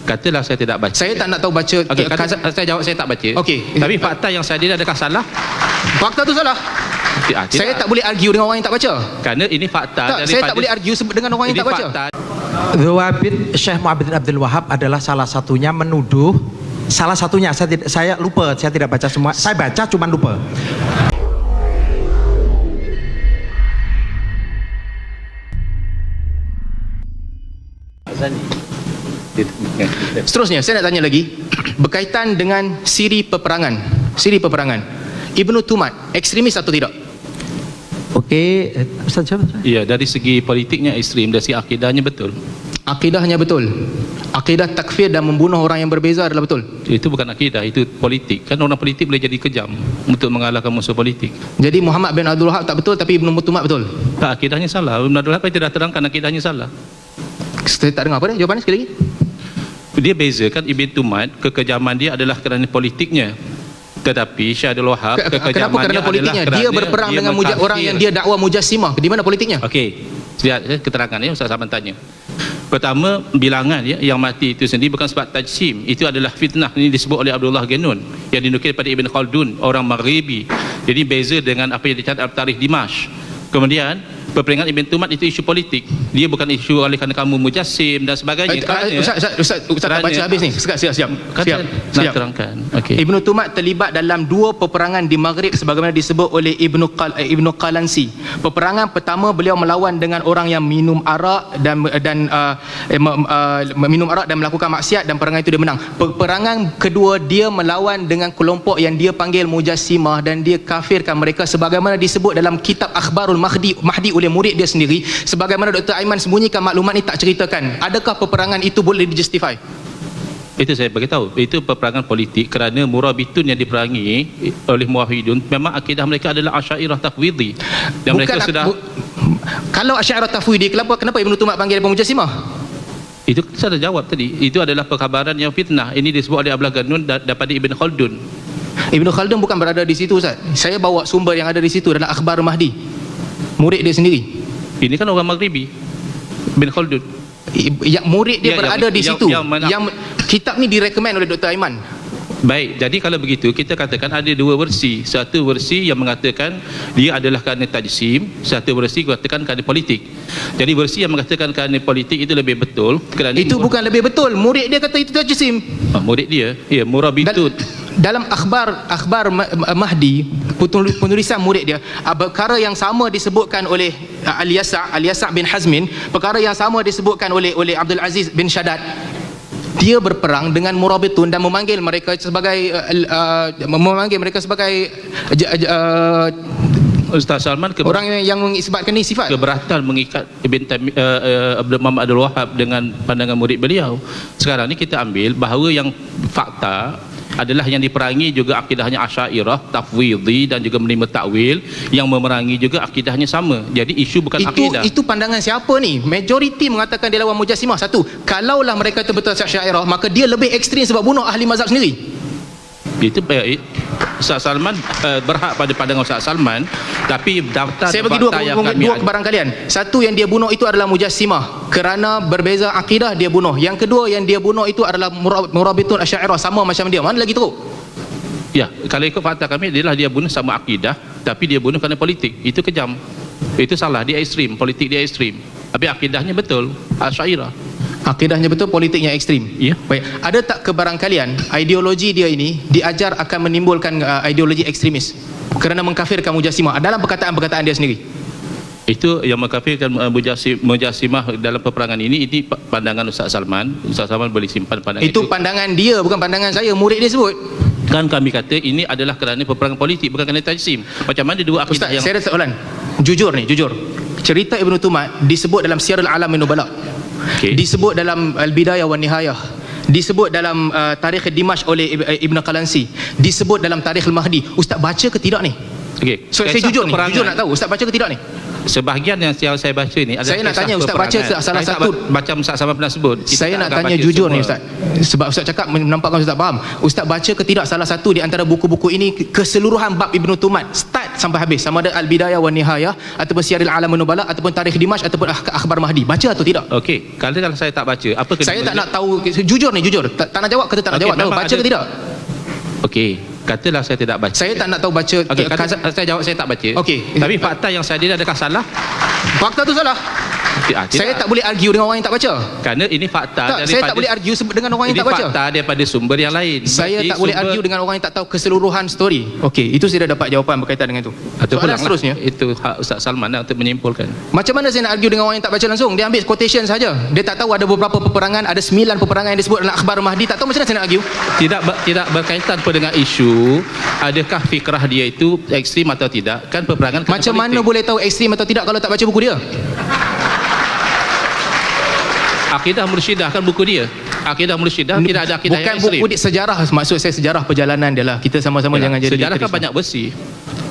Katalah saya tidak baca. Saya tak nak tahu baca. Okey, saya jawab saya tak baca. Okey. Tapi fakta yang saya ada adakah salah? Fakta tu salah. Saya tak boleh argue dengan orang yang tak baca. Kerana ini fakta. Tak, saya tak boleh argue dengan orang yang tak baca. Zawabit Syekh Mu'abidin Abdul Wahab adalah salah satunya menuduh, salah satunya saya lupa, saya tidak baca semua, saya baca cuman lupa. Seterusnya saya nak tanya lagi berkaitan dengan siri peperangan. Siri peperangan. Ibnu Tumat ekstremis atau tidak? Okey, Ustaz siapa? Ya, dari segi politiknya ekstrim, dari segi akidahnya betul. Akidahnya betul. Akidah takfir dan membunuh orang yang berbeza adalah betul. Itu bukan akidah, itu politik. Kan orang politik boleh jadi kejam untuk mengalahkan musuh politik. Jadi Muhammad bin Abdul Wahab tak betul tapi Ibnu Tumat betul. Tak, akidahnya salah. Ibn Abdul Wahab tidak terangkan akidahnya salah. Saya tak dengar apa dia jawapannya sekali lagi. Dia bezakan Ibn Tumat, kekejaman dia adalah kerana politiknya. Tetapi Syekh Abdul Wahab kenapa kerana politiknya? Dia berperang dengan orang yang dia dakwa mujassimah. Di mana politiknya? Okey. Lihat keterangan ya, Ustaz Saman tanya. Pertama, bilangan ya, yang mati itu sendiri bukan sebab tajsim. Itu adalah fitnah. Ini disebut oleh Abdullah Genun yang dinukil daripada Ibn Khaldun, orang Maghribi. Jadi beza dengan apa yang dicatat dalam tarikh Dimash. Kemudian peperangan Ibn Tumat itu isu politik. Dia bukan isu oleh kerana kamu mujassim dan sebagainya. Ustaz tak baca habis ni. Siap. Nak terangkan. Okay. Ibnu Tumat terlibat dalam dua peperangan di Maghrib sebagaimana disebut oleh Ibnu Qalansi. Peperangan pertama beliau melawan dengan orang yang minum arak dan minum arak dan melakukan maksiat dan peperangan itu dia menang. Peperangan kedua dia melawan dengan kelompok yang dia panggil mujassimah dan dia kafirkan mereka sebagaimana disebut dalam kitab Akhbarul Mahdi oleh murid dia sendiri. Sebagaimana Dr. Aiman sembunyikan maklumat ni tak ceritakan. Adakah peperangan itu boleh dijustify? Itu saya beritahu, itu peperangan politik kerana Murabitun yang diperangi oleh Muwahhidun memang akidah mereka adalah Asy'ariyah Tafwidhi. Dan mereka sudah kalau Asy'ariyah Tafwidhi, kenapa Ibnu Tumat panggil mujassimah? Itu saya dah jawab tadi. Itu adalah perkhabaran yang fitnah. Ini disebut oleh Abdullah Genun daripada Ibn Khaldun. Ibn Khaldun bukan berada di situ, Ustaz. Saya bawa sumber yang ada di situ dalam Akhbar Mahdi. Murid dia sendiri. Ini kan orang Maghribi, Ibn Khaldun. Murid dia berada di situ. Yang kitab ni direkomend oleh Dr. Aiman. Baik, jadi kalau begitu kita katakan ada dua versi. Satu versi yang mengatakan dia adalah kerana tajsim, satu versi mengatakan kerana politik. Jadi versi yang mengatakan kerana politik itu lebih betul kerana itu bukan lebih betul. Murid dia kata itu tajsim. Murid dia, ya, Murabitun. Dalam akhbar Mahdi, penulisan murid dia, perkara yang sama disebutkan oleh Al-Yasa' bin Hazmin, perkara yang sama disebutkan oleh Abdul Aziz bin Shaddad. Dia berperang dengan Murabitun dan memanggil mereka sebagai Ustaz Salman orang yang mengisbatkan ni sifat keberatan mengikat Abdul Muhammad Abdul Wahab dengan pandangan murid beliau. Sekarang ni kita ambil bahawa yang fakta adalah yang diperangi juga akidahnya Asy'ariyah Tafwidhi dan juga menerima takwil, yang memerangi juga akidahnya sama. Jadi isu bukan akidah. Itu pandangan siapa ni? Majoriti mengatakan dia lawan mujassimah. Satu, kalaulah mereka itu betul Asy'ariyah, maka dia lebih ekstrim sebab bunuh ahli mazhab sendiri. Itu Ustaz Salman berhak pada pandangan Ustaz Salman, tapi daftar saya bagi dua kebarang kalian. Satu, yang dia bunuh itu adalah mujassimah kerana berbeza akidah dia bunuh. Yang kedua, yang dia bunuh itu adalah Murabitun Asy'ariyah, sama macam dia. Mana lagi teruk? Ya, kalau ikut fakta kami adalah dia bunuh sama akidah, tapi dia bunuh kerana politik. Itu kejam. Itu salah, dia ekstrim, politik dia ekstrim. Tapi akidahnya betul, Asy'ariyah. Akidahnya betul, politiknya ekstrim. Ya. Baik, ada tak kebarang kalian ideologi dia ini diajar akan menimbulkan ideologi ekstremis kerana mengkafirkan mujassimah dalam perkataan-perkataan dia sendiri? Itu yang mengkafirkan mujassimah dalam peperangan ini pandangan Ustaz Salman. Ustaz Salman boleh simpan pandangan itu. Itu pandangan dia, bukan pandangan saya. Murid dia sebut. Kan kami kata ini adalah kerana peperangan politik, bukan kerana tajsim. Macam mana dua akidah Ustaz, yang... saya ada soalan. Jujur. Cerita Ibnu Tumat disebut dalam Syiarul A'lamin Nubala. Okay. Disebut dalam Al-Bidayah wa Nihayah, disebut dalam Tarikh Dimash oleh Ibn Qalansi, disebut dalam Tarikh Al-Mahdi. Ustaz baca ke tidak ni? Okay. So, saya jujur nak tahu, Ustaz baca ke tidak ni? sebahagian yang saya baca ni adalah Saya nak kisah tanya, Ustaz baca peperangan. salah Saya tak satu. macam Ustaz Saman pernah sebut. Kita Saya tak nak akan tanya baca jujur semua. ni Ustaz. Sebab Ustaz cakap menampakkan Ustaz tak faham. Ustaz baca ke tidak salah satu di antara buku-buku ini keseluruhan bab Ibnu Tumat start sampai habis, sama ada Al-Bidayah wa Nihayah ataupun Syiarul Alam Nubala ataupun Tarikh Dimash ataupun Akhbar Mahdi. Baca atau tidak? Okey, kalau saya tak baca, apa kena? Saya tak nak tahu, jujur ni, jujur. Tak nak jawab, kata tak nak Okey, jawab. Tahu memang baca ada- ke tidak? Okey, katalah saya tidak baca. Saya tak nak tahu baca. Okey, saya jawab saya tak baca. Okey. Tapi fakta yang saya ada adakah salah? Fakta tu salah. Saya tak boleh argue dengan orang yang tak baca. Kerana ini fakta Tak, saya tak boleh argue dengan orang yang ini tak baca. fakta daripada sumber yang lain. Saya Berarti tak boleh sumber- argue dengan orang yang tak tahu keseluruhan story. Okey, itu saya dah dapat jawapan berkaitan dengan itu. Ataupun Soalan seterusnya, itu hak Ustaz Salman lah untuk menyimpulkan. macam mana saya nak argue dengan orang yang tak baca langsung? Dia ambil quotation saja. Dia tak tahu ada beberapa peperangan, ada 9 peperangan yang disebut dalam Akhbar Mahdi. Tak tahu macam mana saya nak argue? Tidak berkaitan pun dengan isu adakah fikrah dia itu ekstrim atau tidak. Kan peperangan kerana Macam mana politik. boleh tahu ekstrim atau tidak kalau tak baca buku dia? Akidah Mursyidah kan buku dia. Akidah Mursyidah tidak ada akidah Bukan yang ekstrim. buku dia, sejarah. Maksud saya sejarah perjalanan dia lah. Kita sama-sama jangan jadi sejarah kan literis. banyak versi.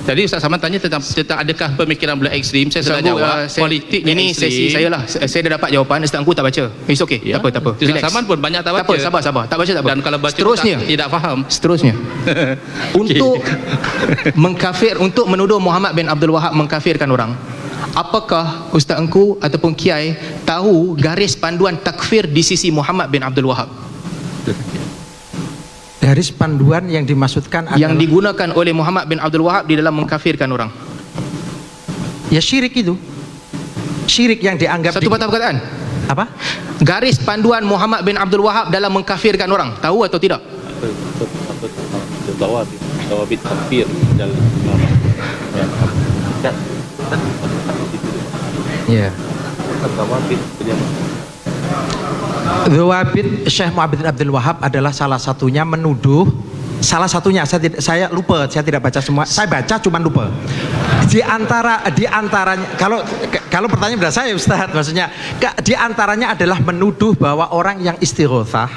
Tadi Ustaz Saman tanya tentang adakah pemikiran beliau ekstrim. Saya sudah Ustaz Angku, jawab. Politik ini sesi saya lah. Saya dah dapat jawapan. Ustaz Angku tak baca. It's okay. Ya. Tak apa. Ustaz Relax. Saman pun banyak tak Tak baca. apa, sabar. Tak baca tak apa. Dan kalau baca seterusnya, tidak faham. seterusnya. Untuk mengkafir, untuk menuduh Muhammad bin Abdul Wahab mengkafirkan orang, apakah Ustaz Engku ataupun Kiai tahu garis panduan takfir di sisi Muhammad bin Abdul Wahab Garis panduan yang dimaksudkan adalah yang digunakan oleh Muhammad bin Abdul Wahab di dalam mengkafirkan orang? ya syirik itu. Syirik yang dianggap Satu patah perkataan. apa? Garis panduan Muhammad bin Abdul Wahab dalam mengkafirkan orang. Tahu atau tidak? Dawabit takfir dalam Ya. Dhawabit Syekh Muhammad bin Abdul Wahab adalah salah satunya menuduh, salah satunya saya lupa, saya tidak baca semua. Saya baca cuman lupa. Di antaranya kalau pertanyaan pada saya Ustaz, maksudnya di antaranya adalah menuduh bahwa orang yang istighosah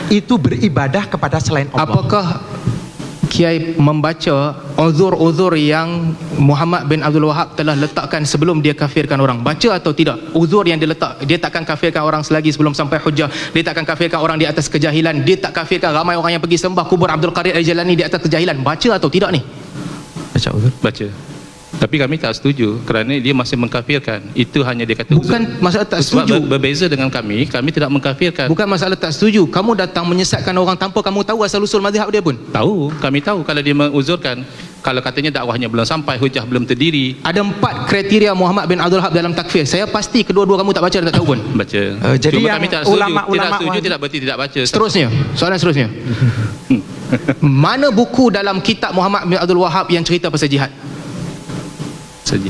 itu beribadah kepada selain Allah. Apakah Kiai membaca uzur-uzur yang Muhammad bin Abdul Wahab telah letakkan sebelum dia kafirkan orang? Baca atau tidak? Uzur yang dia letak, dia takkan kafirkan orang selagi sebelum sampai hujah, dia takkan kafirkan orang di atas kejahilan, dia tak kafirkan ramai orang yang pergi sembah kubur Abdul Qadir Al-Jalani di atas kejahilan. Baca atau tidak ni? Baca uzur. Baca. Tapi kami tak setuju kerana dia masih mengkafirkan. Itu hanya dia kata Bukan masalah tak sebab setuju. berbeza dengan kami tidak mengkafirkan. Bukan masalah tak setuju. Kamu datang menyesatkan orang tanpa kamu tahu asal usul mazhab dia pun. Tahu, kami tahu kalau dia menguzurkan, kalau katanya dakwahnya belum sampai, hujah belum terdiri. Ada 4 kriteria Muhammad bin Abdul Wahab dalam takfir. Saya pasti kedua-dua kamu tak baca dan tak tahu pun. Baca. Jadi Cuma yang kami tak setuju. ulama-ulama Tidak setuju Wahabi- tidak berarti tidak baca. Seterusnya, soalan seterusnya. Mana buku dalam kitab Muhammad bin Abdul Wahab yang cerita pasal jihad? Saja.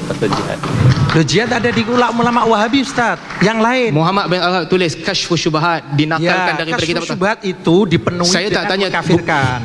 Kata jihad. Loh, jihad ada di ulama Wahabi Ustaz. Yang lain. Muhammad bin Abdul Wahab tulis Kashfus Syubhat, dinakalkan daripada kitab. kasus syubhat itu dipenuhi Saya tak dengan tanya mengkafirkan.